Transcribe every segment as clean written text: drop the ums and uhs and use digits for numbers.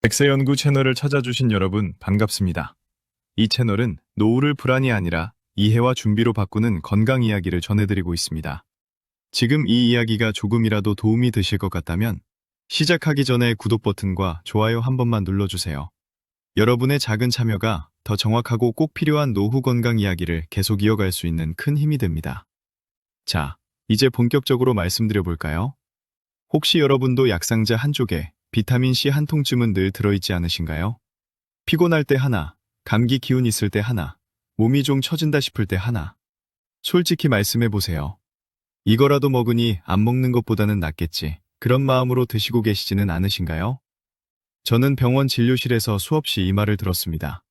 백세연구 채널을 찾아주신 여러분 반갑습니다. 이 채널은 노후를 불안이 아니라 이해와 준비로 바꾸는 건강 이야기를 전해드리고 있습니다. 지금 이 이야기가 조금이라도 도움이 되실 것 같다면 시작하기 전에 구독 버튼과 좋아요 한 번만 눌러주세요. 여러분의 작은 참여가 더 정확하고 꼭 필요한 노후 건강 이야기를 계속 이어갈 수 있는 큰 힘이 됩니다. 자, 이제 본격적으로 말씀드려 볼까요? 혹시 여러분도 약상자 한쪽에 비타민C 한 통쯤은 늘 들어있지 않으신가요? 피곤할 때 하나, 감기 기운 있을 때 하나, 몸이 좀 처진다 싶을 때 하나. 솔직히 말씀해 보세요. 이거라도 먹으니 안 먹는 것보다는 낫겠지. 그런 마음으로 드시고 계시지는 않으신가요? 저는 병원 진료실에서 수없이 이 말을 들었습니다.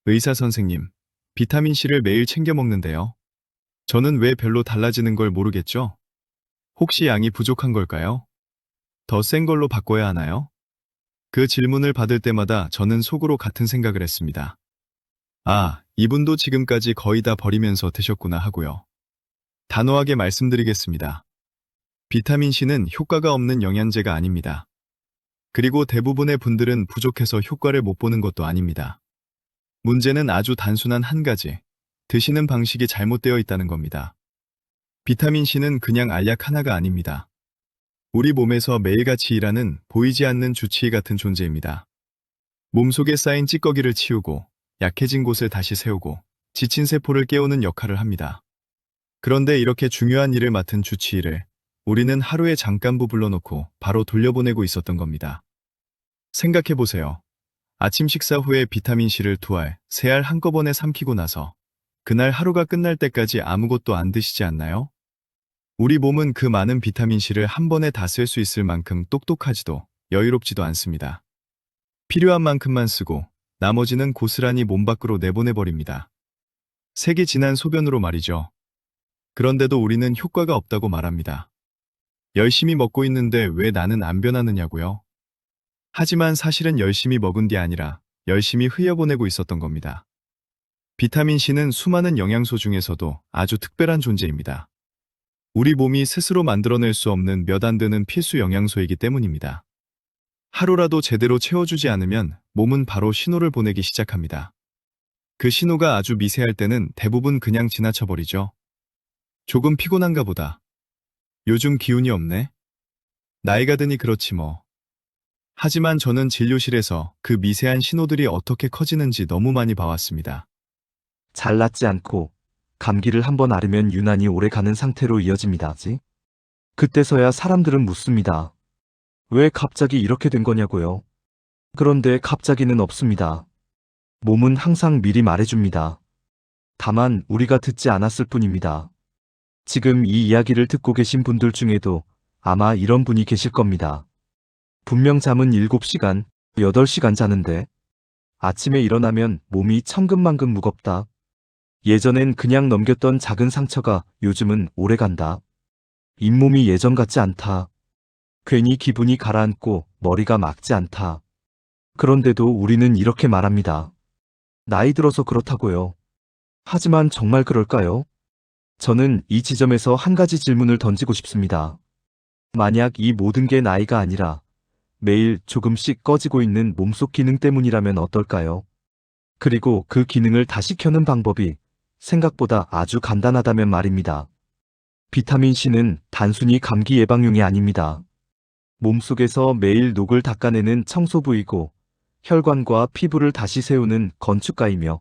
의사 선생님, 비타민C를 매일 챙겨 먹는데요. 저는 왜 별로 달라지는 걸 모르겠죠? 혹시 양이 부족한 걸까요? 더 센 걸로 바꿔야 하나요? 그 질문을 받을 때마다 저는 속으로 같은 생각을 했습니다. 아, 이분도 지금까지 거의 다 버리면서 드셨구나 하고요. 단호하게 말씀드리겠습니다. 비타민C는 효과가 없는 영양제가 아닙니다. 그리고 대부분의 분들은 부족해서 효과를 못 보는 것도 아닙니다. 문제는 아주 단순한 한 가지, 드시는 방식이 잘못되어 있다는 겁니다. 비타민C는 그냥 알약 하나가 아닙니다. 우리 몸에서 매일같이 일하는 보이지 않는 주치의 같은 존재입니다. 몸속에 쌓인 찌꺼기를 치우고 약해진 곳을 다시 세우고 지친 세포를 깨우는 역할을 합니다. 그런데 이렇게 중요한 일을 맡은 주치의를 우리는 하루에 잠깐부 불러놓고 바로 돌려보내고 있었던 겁니다. 생각해보세요. 아침 식사 후에 비타민C를 2알, 3알 한꺼번에 삼키고 나서 그날 하루가 끝날 때까지 아무것도 안 드시지 않나요? 우리 몸은 그 많은 비타민C를 한 번에 다 쓸 수 있을 만큼 똑똑하지도 여유롭지도 않습니다. 필요한 만큼만 쓰고 나머지는 고스란히 몸 밖으로 내보내버립니다. 색이 진한 소변으로 말이죠. 그런데도 우리는 효과가 없다고 말합니다. 열심히 먹고 있는데 왜 나는 안 변하느냐고요? 하지만 사실은 열심히 먹은 게 아니라 열심히 흘려보내고 있었던 겁니다. 비타민C는 수많은 영양소 중에서도 아주 특별한 존재입니다. 우리 몸이 스스로 만들어낼 수 없는 몇 안 되는 필수 영양소이기 때문입니다. 하루라도 제대로 채워주지 않으면 몸은 바로 신호를 보내기 시작합니다. 그 신호가 아주 미세할 때는 대부분 그냥 지나쳐버리죠. 조금 피곤한가 보다. 요즘 기운이 없네. 나이가 드니 그렇지 뭐. 하지만 저는 진료실에서 그 미세한 신호들이 어떻게 커지는지 너무 많이 봐왔습니다. 잘 낫지 않고 감기를 한번 앓으면 유난히 오래 가는 상태로 이어집니다. 그때서야 사람들은 묻습니다. 왜 갑자기 이렇게 된 거냐고요? 그런데 갑자기는 없습니다. 몸은 항상 미리 말해줍니다. 다만 우리가 듣지 않았을 뿐입니다. 지금 이 이야기를 듣고 계신 분들 중에도 아마 이런 분이 계실 겁니다. 분명 잠은 7시간, 8시간 자는데 아침에 일어나면 몸이 천근만근 무겁다. 예전엔 그냥 넘겼던 작은 상처가 요즘은 오래 간다. 잇몸이 예전 같지 않다. 괜히 기분이 가라앉고 머리가 맑지 않다. 그런데도 우리는 이렇게 말합니다. 나이 들어서 그렇다고요. 하지만 정말 그럴까요? 저는 이 지점에서 한 가지 질문을 던지고 싶습니다. 만약 이 모든 게 나이가 아니라 매일 조금씩 꺼지고 있는 몸속 기능 때문이라면 어떨까요? 그리고 그 기능을 다시 켜는 방법이 생각보다 아주 간단하다면 말입니다. 비타민C는 단순히 감기 예방용이 아닙니다. 몸속에서 매일 녹을 닦아내는 청소부이고 혈관과 피부를 다시 세우는 건축가이며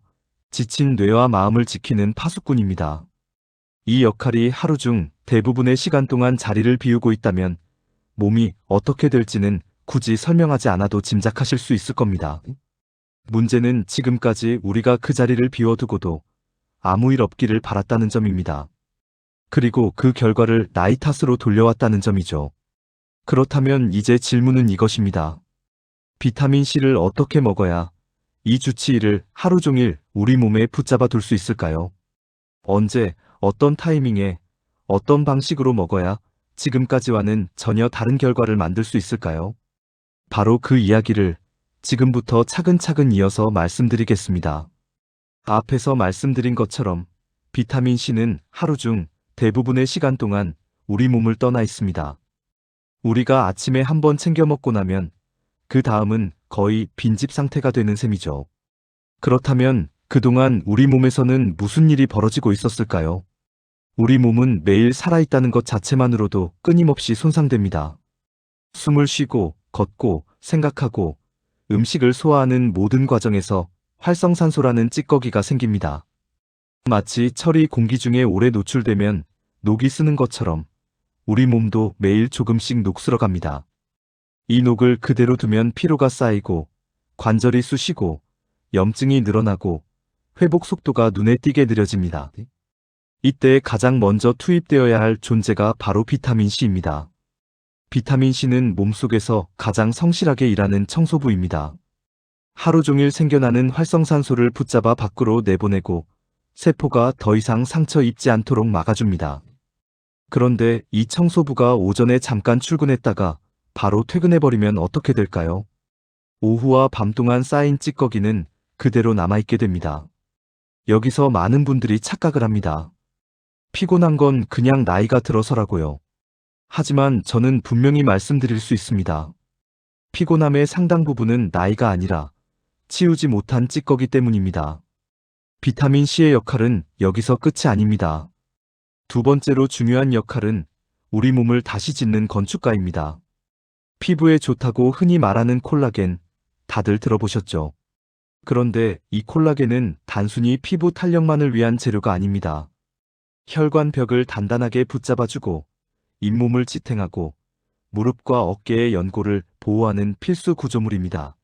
지친 뇌와 마음을 지키는 파수꾼입니다. 이 역할이 하루 중 대부분의 시간 동안 자리를 비우고 있다면 몸이 어떻게 될지는 굳이 설명하지 않아도 짐작하실 수 있을 겁니다. 문제는 지금까지 우리가 그 자리를 비워두고도 아무 일 없기를 바랐다는 점입니다. 그리고 그 결과를 나이 탓으로 돌려왔다는 점이죠. 그렇다면 이제 질문은 이것입니다. 비타민C를 어떻게 먹어야 이 주치의를 하루 종일 우리 몸에 붙잡아 둘 수 있을까요? 언제, 어떤 타이밍에, 어떤 방식으로 먹어야 지금까지와는 전혀 다른 결과를 만들 수 있을까요? 바로 그 이야기를 지금부터 차근차근 이어서 말씀드리겠습니다. 앞에서 말씀드린 것처럼 비타민C는 하루 중 대부분의 시간 동안 우리 몸을 떠나 있습니다. 우리가 아침에 한번 챙겨 먹고 나면 그 다음은 거의 빈집 상태가 되는 셈이죠. 그렇다면 그동안 우리 몸에서는 무슨 일이 벌어지고 있었을까요? 우리 몸은 매일 살아있다는 것 자체만으로도 끊임없이 손상됩니다. 숨을 쉬고, 걷고, 생각하고, 음식을 소화하는 모든 과정에서 활성산소라는 찌꺼기가 생깁니다. 마치 철이 공기 중에 오래 노출되면 녹이 쓰는 것처럼 우리 몸도 매일 조금씩 녹슬어갑니다. 이 녹을 그대로 두면 피로가 쌓이고, 관절이 쑤시고, 염증이 늘어나고, 회복 속도가 눈에 띄게 느려집니다. 이때 가장 먼저 투입되어야 할 존재가 바로 비타민C입니다. 비타민C는 몸속에서 가장 성실하게 일하는 청소부입니다. 하루 종일 생겨나는 활성산소를 붙잡아 밖으로 내보내고 세포가 더 이상 상처 입지 않도록 막아줍니다. 그런데 이 청소부가 오전에 잠깐 출근했다가 바로 퇴근해버리면 어떻게 될까요? 오후와 밤 동안 쌓인 찌꺼기는 그대로 남아있게 됩니다. 여기서 많은 분들이 착각을 합니다. 피곤한 건 그냥 나이가 들어서라고요. 하지만 저는 분명히 말씀드릴 수 있습니다. 피곤함의 상당 부분은 나이가 아니라 치우지 못한 찌꺼기 때문입니다. 비타민C의 역할은 여기서 끝이 아닙니다. 두 번째로 중요한 역할은 우리 몸을 다시 짓는 건축가입니다. 피부에 좋다고 흔히 말하는 콜라겐, 다들 들어보셨죠? 그런데 이 콜라겐은 단순히 피부 탄력만을 위한 재료가 아닙니다. 혈관 벽을 단단하게 붙잡아주고 잇몸을 지탱하고 무릎과 어깨의 연골을 보호하는 필수 구조물입니다.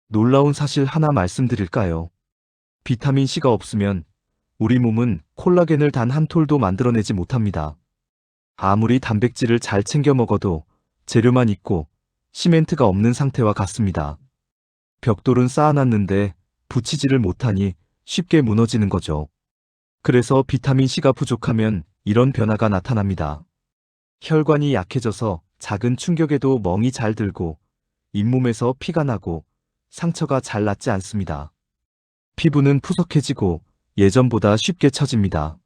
놀라운 사실 하나 말씀드릴까요? 비타민C가 없으면 우리 몸은 콜라겐을 단 한 톨도 만들어내지 못합니다. 아무리 단백질을 잘 챙겨 먹어도 재료만 있고 시멘트가 없는 상태와 같습니다. 벽돌은 쌓아놨는데 붙이지를 못하니 쉽게 무너지는 거죠. 그래서 비타민C가 부족하면 이런 변화가 나타납니다. 혈관이 약해져서 작은 충격에도 멍이 잘 들고 잇몸에서 피가 나고 상처가 잘 낫지 않습니다. 피부는 푸석해지고 예전보다 쉽게 처집니다.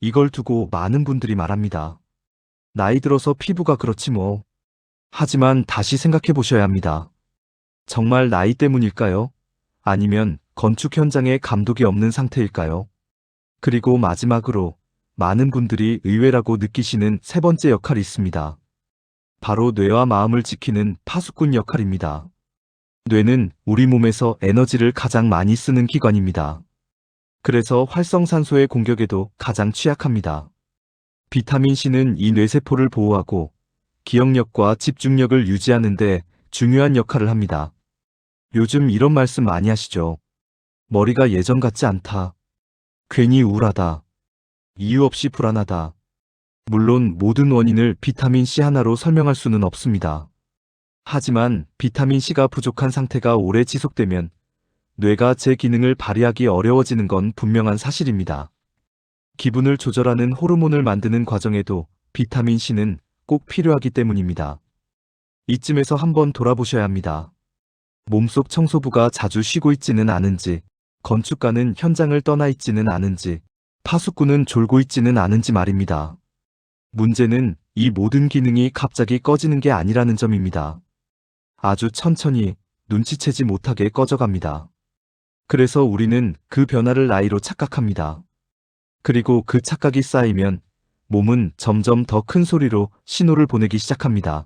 이걸 두고 많은 분들이 말합니다. 나이 들어서 피부가 그렇지 뭐. 하지만 다시 생각해 보셔야 합니다. 정말 나이 때문일까요? 아니면 건축 현장에 감독이 없는 상태일까요? 그리고 마지막으로 많은 분들이 의외라고 느끼시는 세 번째 역할이 있습니다. 바로 뇌와 마음을 지키는 파수꾼 역할입니다. 뇌는 우리 몸에서 에너지를 가장 많이 쓰는 기관입니다. 그래서 활성산소의 공격에도 가장 취약합니다. 비타민C는 이 뇌세포를 보호하고 기억력과 집중력을 유지하는 데 중요한 역할을 합니다. 요즘 이런 말씀 많이 하시죠? 머리가 예전 같지 않다. 괜히 우울하다. 이유 없이 불안하다. 물론 모든 원인을 비타민C 하나로 설명할 수는 없습니다. 하지만 비타민C가 부족한 상태가 오래 지속되면 뇌가 제 기능을 발휘하기 어려워지는 건 분명한 사실입니다. 기분을 조절하는 호르몬을 만드는 과정에도 비타민C는 꼭 필요하기 때문입니다. 이쯤에서 한번 돌아보셔야 합니다. 몸속 청소부가 자주 쉬고 있지는 않은지, 건축가는 현장을 떠나 있지는 않은지, 파수꾼은 졸고 있지는 않은지 말입니다. 문제는 이 모든 기능이 갑자기 꺼지는 게 아니라는 점입니다. 아주 천천히 눈치채지 못하게 꺼져갑니다. 그래서 우리는 그 변화를 나이로 착각합니다. 그리고 그 착각이 쌓이면 몸은 점점 더 큰 소리로 신호를 보내기 시작합니다.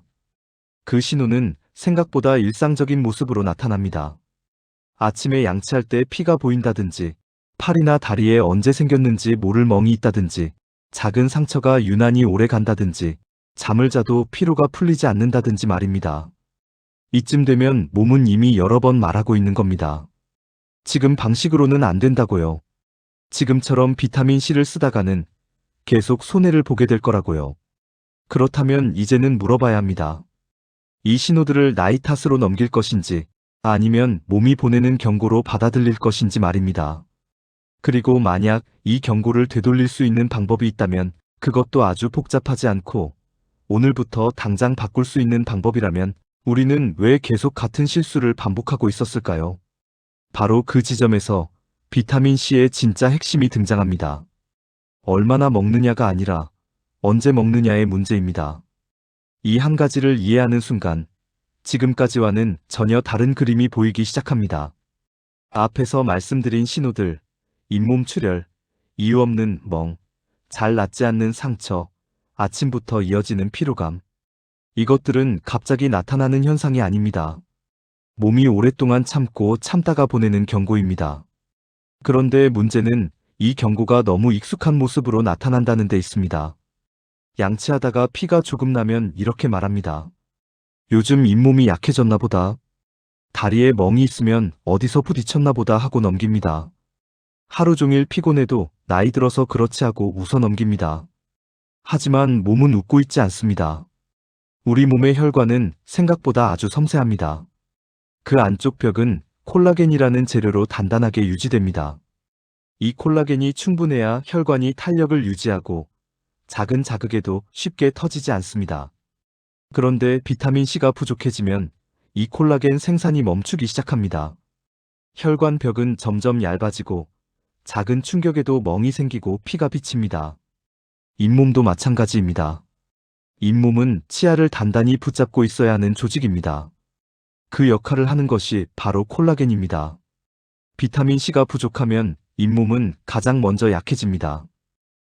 그 신호는 생각보다 일상적인 모습으로 나타납니다. 아침에 양치할 때 피가 보인다든지, 팔이나 다리에 언제 생겼는지 모를 멍이 있다든지, 작은 상처가 유난히 오래 간다든지, 잠을 자도 피로가 풀리지 않는다든지 말입니다. 이쯤 되면 몸은 이미 여러 번 말하고 있는 겁니다. 지금 방식으로는 안 된다고요. 지금처럼 비타민C를 쓰다가는 계속 손해를 보게 될 거라고요. 그렇다면 이제는 물어봐야 합니다. 이 신호들을 나이 탓으로 넘길 것인지 아니면 몸이 보내는 경고로 받아들일 것인지 말입니다. 그리고 만약 이 경고를 되돌릴 수 있는 방법이 있다면 그것도 아주 복잡하지 않고 오늘부터 당장 바꿀 수 있는 방법이라면 우리는 왜 계속 같은 실수를 반복하고 있었을까요? 바로 그 지점에서 비타민C의 진짜 핵심이 등장합니다. 얼마나 먹느냐가 아니라 언제 먹느냐의 문제입니다. 이 한 가지를 이해하는 순간 지금까지와는 전혀 다른 그림이 보이기 시작합니다. 앞에서 말씀드린 신호들, 잇몸 출혈, 이유 없는 멍, 잘 낫지 않는 상처, 아침부터 이어지는 피로감. 이것들은 갑자기 나타나는 현상이 아닙니다. 몸이 오랫동안 참고 참다가 보내는 경고입니다. 그런데 문제는 이 경고가 너무 익숙한 모습으로 나타난다는 데 있습니다. 양치하다가 피가 조금 나면 이렇게 말합니다. 요즘 잇몸이 약해졌나 보다. 다리에 멍이 있으면 어디서 부딪혔나 보다 하고 넘깁니다. 하루 종일 피곤해도 나이 들어서 그렇지 하고 웃어 넘깁니다. 하지만 몸은 웃고 있지 않습니다. 우리 몸의 혈관은 생각보다 아주 섬세합니다. 그 안쪽 벽은 콜라겐이라는 재료로 단단하게 유지됩니다. 이 콜라겐이 충분해야 혈관이 탄력을 유지하고 작은 자극에도 쉽게 터지지 않습니다. 그런데 비타민C가 부족해지면 이 콜라겐 생산이 멈추기 시작합니다. 혈관 벽은 점점 얇아지고 작은 충격에도 멍이 생기고 피가 비칩니다. 잇몸도 마찬가지입니다. 잇몸은 치아를 단단히 붙잡고 있어야 하는 조직입니다. 그 역할을 하는 것이 바로 콜라겐입니다. 비타민C가 부족하면 잇몸은 가장 먼저 약해집니다.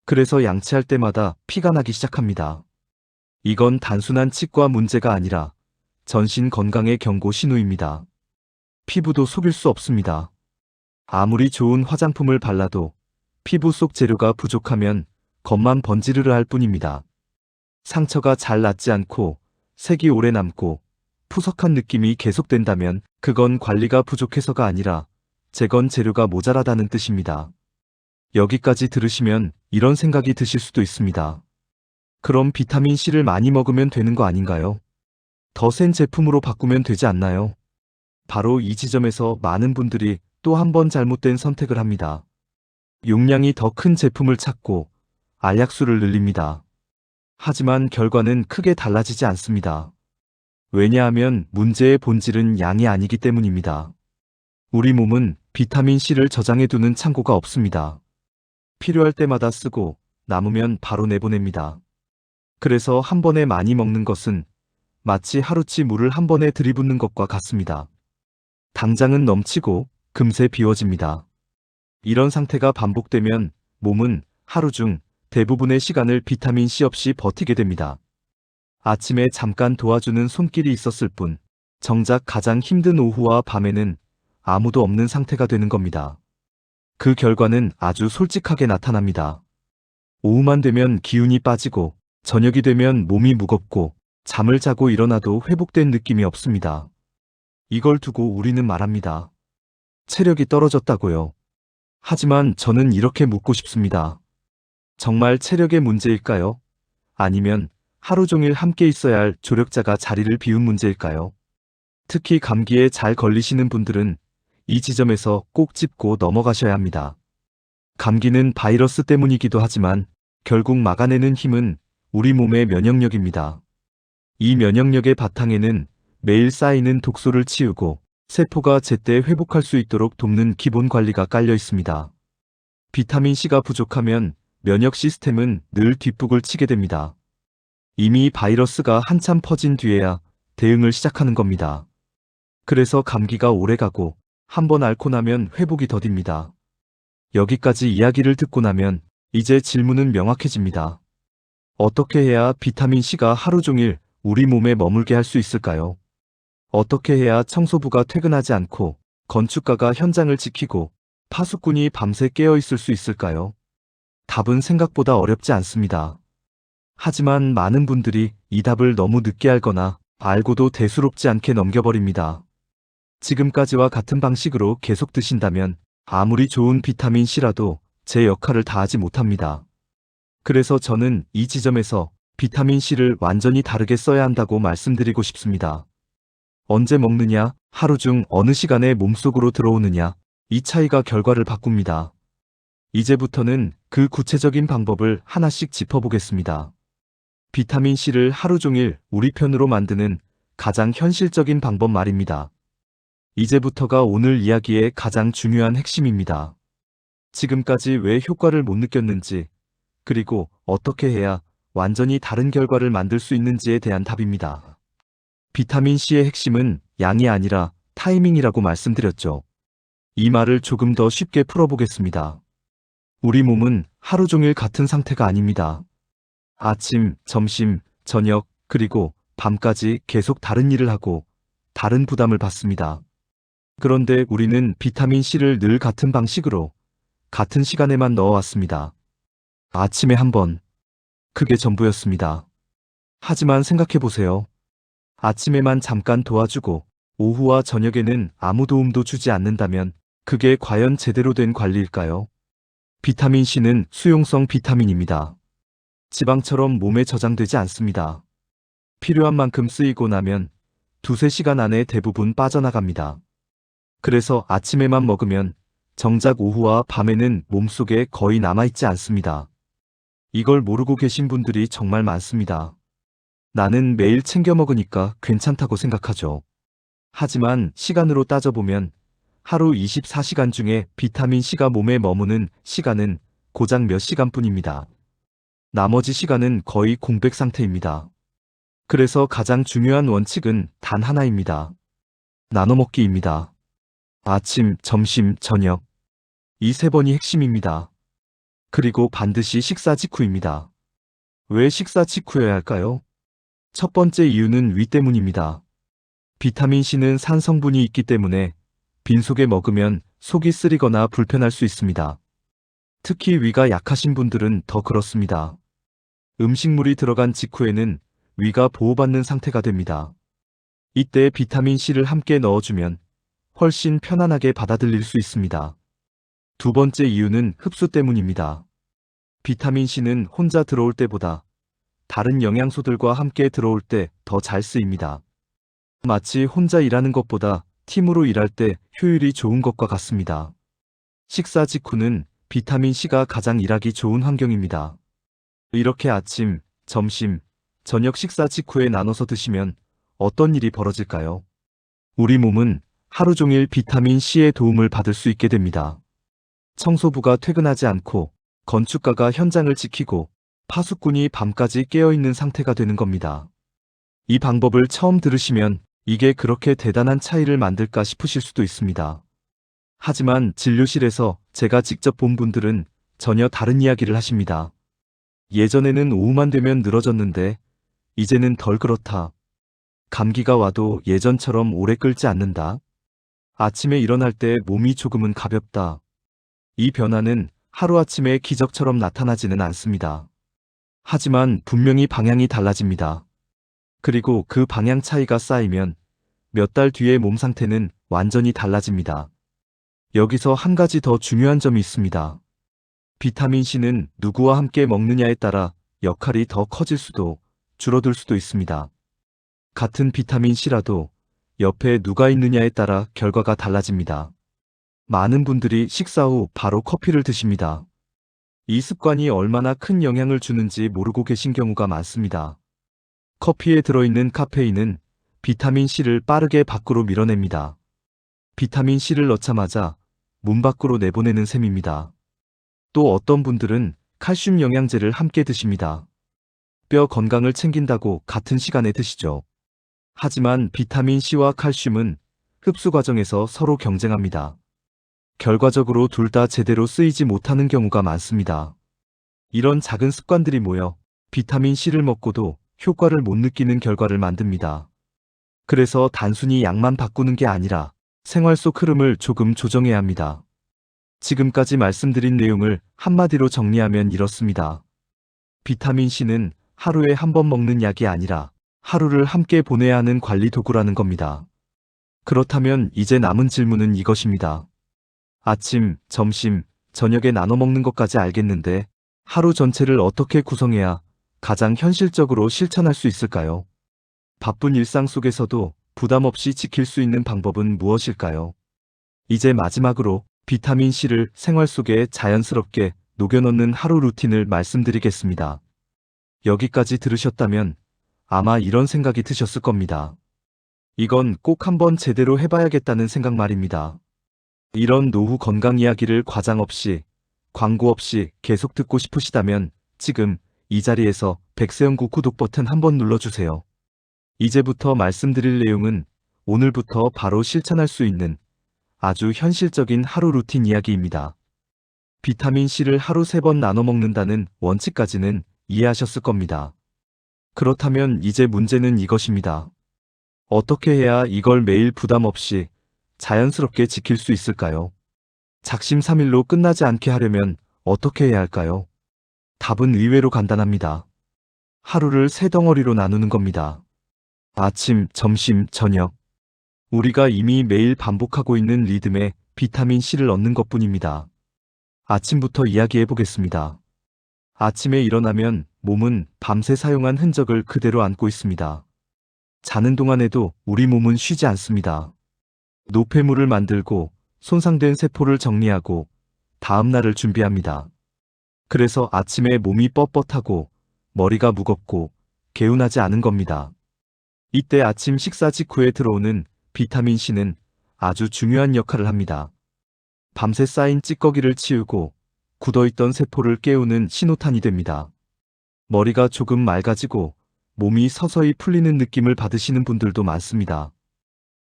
그래서 양치할 때마다 피가 나기 시작합니다. 이건 단순한 치과 문제가 아니라 전신 건강의 경고 신호입니다. 피부도 속일 수 없습니다. 아무리 좋은 화장품을 발라도 피부 속 재료가 부족하면 겉만 번지르르 할 뿐입니다. 상처가 잘 낫지 않고 색이 오래 남고 푸석한 느낌이 계속된다면 그건 관리가 부족해서가 아니라 재건 재료가 모자라다는 뜻입니다. 여기까지 들으시면 이런 생각이 드실 수도 있습니다. 그럼 비타민C를 많이 먹으면 되는 거 아닌가요? 더 센 제품으로 바꾸면 되지 않나요? 바로 이 지점에서 많은 분들이 또 한 번 잘못된 선택을 합니다. 용량이 더 큰 제품을 찾고 알약수를 늘립니다. 하지만 결과는 크게 달라지지 않습니다. 왜냐하면 문제의 본질은 양이 아니기 때문입니다. 우리 몸은 비타민C를 저장해두는 창고가 없습니다. 필요할 때마다 쓰고 남으면 바로 내보냅니다. 그래서 한 번에 많이 먹는 것은 마치 하루치 물을 한 번에 들이붓는 것과 같습니다. 당장은 넘치고 금세 비워집니다. 이런 상태가 반복되면 몸은 하루 중 대부분의 시간을 비타민C 없이 버티게 됩니다. 아침에 잠깐 도와주는 손길이 있었을 뿐 정작 가장 힘든 오후와 밤에는 아무도 없는 상태가 되는 겁니다. 그 결과는 아주 솔직하게 나타납니다. 오후만 되면 기운이 빠지고 저녁이 되면 몸이 무겁고 잠을 자고 일어나도 회복된 느낌이 없습니다. 이걸 두고 우리는 말합니다. 체력이 떨어졌다고요. 하지만 저는 이렇게 묻고 싶습니다. 정말 체력의 문제일까요? 아니면 하루 종일 함께 있어야 할 조력자가 자리를 비운 문제일까요? 특히 감기에 잘 걸리시는 분들은 이 지점에서 꼭 짚고 넘어가셔야 합니다. 감기는 바이러스 때문이기도 하지만 결국 막아내는 힘은 우리 몸의 면역력입니다. 이 면역력의 바탕에는 매일 쌓이는 독소를 치우고 세포가 제때 회복할 수 있도록 돕는 기본 관리가 깔려 있습니다. 비타민C가 부족하면 면역 시스템은 늘 뒷북을 치게 됩니다. 이미 바이러스가 한참 퍼진 뒤에야 대응을 시작하는 겁니다. 그래서 감기가 오래가고 한번 앓고 나면 회복이 더딥니다. 여기까지 이야기를 듣고 나면 이제 질문은 명확해집니다. 어떻게 해야 비타민C가 하루 종일 우리 몸에 머물게 할 수 있을까요? 어떻게 해야 청소부가 퇴근하지 않고 건축가가 현장을 지키고 파수꾼이 밤새 깨어 있을 수 있을까요? 답은 생각보다 어렵지 않습니다. 하지만 많은 분들이 이 답을 너무 늦게 알거나 알고도 대수롭지 않게 넘겨버립니다. 지금까지와 같은 방식으로 계속 드신다면 아무리 좋은 비타민C라도 제 역할을 다하지 못합니다. 그래서 저는 이 지점에서 비타민C를 완전히 다르게 써야 한다고 말씀드리고 싶습니다. 언제 먹느냐, 하루 중 어느 시간에 몸속으로 들어오느냐, 이 차이가 결과를 바꿉니다. 이제부터는 그 구체적인 방법을 하나씩 짚어보겠습니다. 비타민C를 하루 종일 우리 편으로 만드는 가장 현실적인 방법 말입니다. 이제부터가 오늘 이야기의 가장 중요한 핵심입니다. 지금까지 왜 효과를 못 느꼈는지, 그리고 어떻게 해야 완전히 다른 결과를 만들 수 있는지에 대한 답입니다. 비타민C의 핵심은 양이 아니라 타이밍이라고 말씀드렸죠. 이 말을 조금 더 쉽게 풀어보겠습니다. 우리 몸은 하루 종일 같은 상태가 아닙니다. 아침, 점심, 저녁, 그리고 밤까지 계속 다른 일을 하고 다른 부담을 받습니다. 그런데 우리는 비타민C를 늘 같은 방식으로 같은 시간에만 넣어왔습니다. 아침에 한 번. 그게 전부였습니다. 하지만 생각해보세요. 아침에만 잠깐 도와주고 오후와 저녁에는 아무 도움도 주지 않는다면 그게 과연 제대로 된 관리일까요? 비타민C는 수용성 비타민입니다. 지방처럼 몸에 저장되지 않습니다. 필요한 만큼 쓰이고 나면 두세 시간 안에 대부분 빠져나갑니다. 그래서 아침에만 먹으면 정작 오후와 밤에는 몸속에 거의 남아있지 않습니다. 이걸 모르고 계신 분들이 정말 많습니다. 나는 매일 챙겨 먹으니까 괜찮다고 생각하죠. 하지만 시간으로 따져보면 하루 24시간 중에 비타민C가 몸에 머무는 시간은 고작 몇 시간뿐입니다. 나머지 시간은 거의 공백 상태입니다. 그래서 가장 중요한 원칙은 단 하나입니다. 나눠먹기입니다. 아침, 점심, 저녁. 이 세 번이 핵심입니다. 그리고 반드시 식사 직후입니다. 왜 식사 직후여야 할까요? 첫 번째 이유는 위 때문입니다. 비타민C는 산 성분이 있기 때문에 빈속에 먹으면 속이 쓰리거나 불편할 수 있습니다. 특히 위가 약하신 분들은 더 그렇습니다. 음식물이 들어간 직후에는 위가 보호받는 상태가 됩니다. 이때 비타민C를 함께 넣어주면 훨씬 편안하게 받아들일 수 있습니다. 두 번째 이유는 흡수 때문입니다. 비타민C는 혼자 들어올 때보다 다른 영양소들과 함께 들어올 때 더 잘 쓰입니다. 마치 혼자 일하는 것보다 팀으로 일할 때 효율이 좋은 것과 같습니다. 식사 직후는 비타민C가 가장 일하기 좋은 환경입니다. 이렇게 아침, 점심, 저녁 식사 직후에 나눠서 드시면 어떤 일이 벌어질까요? 우리 몸은 하루 종일 비타민C의 도움을 받을 수 있게 됩니다. 청소부가 퇴근하지 않고 건축가가 현장을 지키고 파수꾼이 밤까지 깨어있는 상태가 되는 겁니다. 이 방법을 처음 들으시면 이게 그렇게 대단한 차이를 만들까 싶으실 수도 있습니다. 하지만 진료실에서 제가 직접 본 분들은 전혀 다른 이야기를 하십니다. 예전에는 오후만 되면 늘어졌는데 이제는 덜 그렇다. 감기가 와도 예전처럼 오래 끓지 않는다. 아침에 일어날 때 몸이 조금은 가볍다. 이 변화는 하루아침에 기적처럼 나타나지는 않습니다. 하지만 분명히 방향이 달라집니다. 그리고 그 방향 차이가 쌓이면 몇 달 뒤에 몸 상태는 완전히 달라집니다. 여기서 한 가지 더 중요한 점이 있습니다. 비타민C는 누구와 함께 먹느냐에 따라 역할이 더 커질 수도 줄어들 수도 있습니다. 같은 비타민C라도 옆에 누가 있느냐에 따라 결과가 달라집니다. 많은 분들이 식사 후 바로 커피를 드십니다. 이 습관이 얼마나 큰 영향을 주는지 모르고 계신 경우가 많습니다. 커피에 들어있는 카페인은 비타민C를 빠르게 밖으로 밀어냅니다. 비타민C를 넣자마자 문 밖으로 내보내는 셈입니다. 또 어떤 분들은 칼슘 영양제를 함께 드십니다. 뼈 건강을 챙긴다고 같은 시간에 드시죠. 하지만 비타민C와 칼슘은 흡수 과정에서 서로 경쟁합니다. 결과적으로 둘 다 제대로 쓰이지 못하는 경우가 많습니다. 이런 작은 습관들이 모여 비타민C를 먹고도 효과를 못 느끼는 결과를 만듭니다. 그래서 단순히 양만 바꾸는 게 아니라 생활 속 흐름을 조금 조정해야 합니다. 지금까지 말씀드린 내용을 한마디로 정리하면 이렇습니다. 비타민C는 하루에 한 번 먹는 약이 아니라 하루를 함께 보내야 하는 관리 도구라는 겁니다. 그렇다면 이제 남은 질문은 이것입니다. 아침, 점심, 저녁에 나눠 먹는 것까지 알겠는데 하루 전체를 어떻게 구성해야 가장 현실적으로 실천할 수 있을까요? 바쁜 일상 속에서도 부담 없이 지킬 수 있는 방법은 무엇일까요? 이제 마지막으로 비타민C를 생활 속에 자연스럽게 녹여넣는 하루 루틴을 말씀드리겠습니다. 여기까지 들으셨다면 아마 이런 생각이 드셨을 겁니다. 이건 꼭 한번 제대로 해봐야겠다는 생각 말입니다. 이런 노후 건강 이야기를 과장 없이, 광고 없이 계속 듣고 싶으시다면 지금 이 자리에서 백세연구 구독 버튼 한번 눌러주세요. 이제부터 말씀드릴 내용은 오늘부터 바로 실천할 수 있는 아주 현실적인 하루 루틴 이야기입니다. 비타민 C를 하루 3번 나눠 먹는다는 원칙까지는 이해하셨을 겁니다. 그렇다면 이제 문제는 이것입니다. 어떻게 해야 이걸 매일 부담 없이 자연스럽게 지킬 수 있을까요? 작심삼일로 끝나지 않게 하려면 어떻게 해야 할까요? 답은 의외로 간단합니다. 하루를 3덩어리로 나누는 겁니다. 아침, 점심, 저녁. 우리가 이미 매일 반복하고 있는 리듬에 비타민 C를 얻는 것뿐입니다. 아침부터 이야기해 보겠습니다. 아침에 일어나면 몸은 밤새 사용한 흔적을 그대로 안고 있습니다. 자는 동안에도 우리 몸은 쉬지 않습니다. 노폐물을 만들고 손상된 세포를 정리하고 다음 날을 준비합니다. 그래서 아침에 몸이 뻣뻣하고 머리가 무겁고 개운하지 않은 겁니다. 이때 아침 식사 직후에 들어오는 비타민 C는 아주 중요한 역할을 합니다. 밤새 쌓인 찌꺼기를 치우고 굳어있던 세포를 깨우는 신호탄이 됩니다. 머리가 조금 맑아지고 몸이 서서히 풀리는 느낌을 받으시는 분들도 많습니다.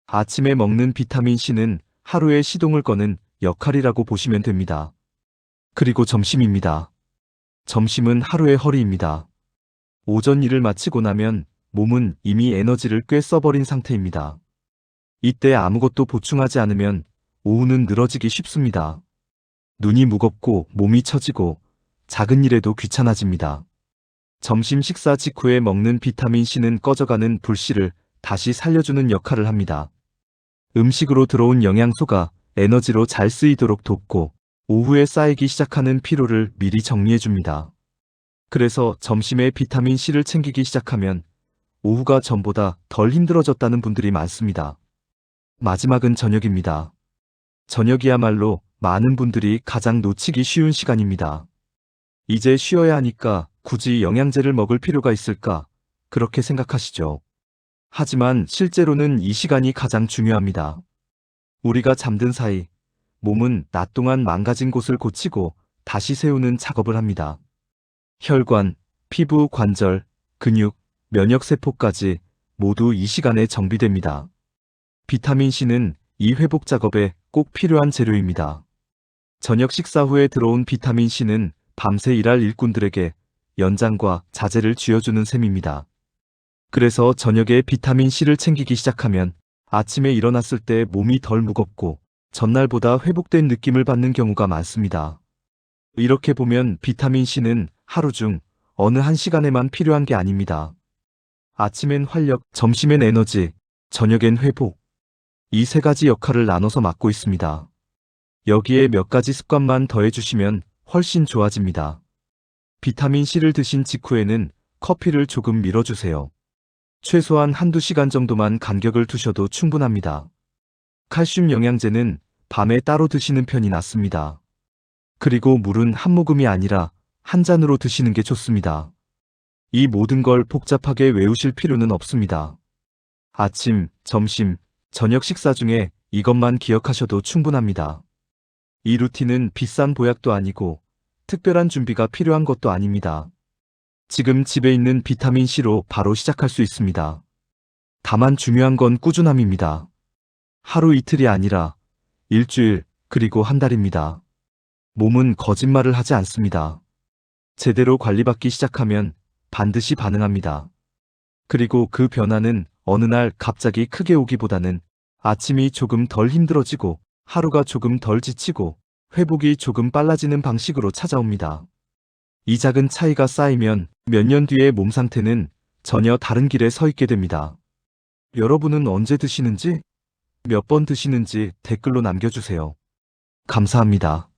아침에 먹는 비타민 C는 하루의 시동을 거는 역할이라고 보시면 됩니다. 그리고 점심입니다. 점심은 하루의 허리입니다. 오전 일을 마치고 나면 몸은 이미 에너지를 꽤 써버린 상태입니다. 이때 아무것도 보충하지 않으면 오후는 늘어지기 쉽습니다. 눈이 무겁고 몸이 처지고 작은 일에도 귀찮아집니다. 점심 식사 직후에 먹는 비타민 C는 꺼져가는 불씨를 다시 살려주는 역할을 합니다. 음식으로 들어온 영양소가 에너지로 잘 쓰이도록 돕고 오후에 쌓이기 시작하는 피로를 미리 정리해줍니다. 그래서 점심에 비타민 C를 챙기기 시작하면 오후가 전보다 덜 힘들어졌다는 분들이 많습니다. 마지막은 저녁입니다. 저녁이야말로 많은 분들이 가장 놓치기 쉬운 시간입니다. 이제 쉬어야 하니까 굳이 영양제를 먹을 필요가 있을까? 그렇게 생각하시죠. 하지만 실제로는 이 시간이 가장 중요합니다. 우리가 잠든 사이 몸은 낮 동안 망가진 곳을 고치고 다시 세우는 작업을 합니다. 혈관, 피부, 관절, 근육, 면역세포까지 모두 이 시간에 정비됩니다. 비타민 C는 이 회복 작업에 꼭 필요한 재료입니다. 저녁 식사 후에 들어온 비타민 C는 밤새 일할 일꾼들에게 연장과 자재를 쥐어주는 셈입니다. 그래서 저녁에 비타민 C를 챙기기 시작하면 아침에 일어났을 때 몸이 덜 무겁고 전날보다 회복된 느낌을 받는 경우가 많습니다. 이렇게 보면 비타민 C는 하루 중 어느 한 시간에만 필요한 게 아닙니다. 아침엔 활력, 점심엔 에너지, 저녁엔 회복. 이 3가지 역할을 나눠서 맡고 있습니다. 여기에 몇 가지 습관만 더해주시면 훨씬 좋아집니다. 비타민 C를 드신 직후에는 커피를 조금 밀어주세요. 최소한 1~2시간 정도만 간격을 두셔도 충분합니다. 칼슘 영양제는 밤에 따로 드시는 편이 낫습니다. 그리고 물은 한 모금이 아니라 한 잔으로 드시는 게 좋습니다. 이 모든 걸 복잡하게 외우실 필요는 없습니다. 아침, 점심, 저녁 식사 중에 이것만 기억하셔도 충분합니다. 이 루틴은 비싼 보약도 아니고 특별한 준비가 필요한 것도 아닙니다. 지금 집에 있는 비타민 C로 바로 시작할 수 있습니다. 다만 중요한 건 꾸준함입니다. 하루 이틀이 아니라 일주일, 그리고 한 달입니다. 몸은 거짓말을 하지 않습니다. 제대로 관리받기 시작하면 반드시 반응합니다. 그리고 그 변화는 어느 날 갑자기 크게 오기보다는 아침이 조금 덜 힘들어지고 하루가 조금 덜 지치고 회복이 조금 빨라지는 방식으로 찾아옵니다. 이 작은 차이가 쌓이면 몇 년 뒤에 몸 상태는 전혀 다른 길에 서 있게 됩니다. 여러분은 언제 드시는지, 몇 번 드시는지 댓글로 남겨주세요. 감사합니다.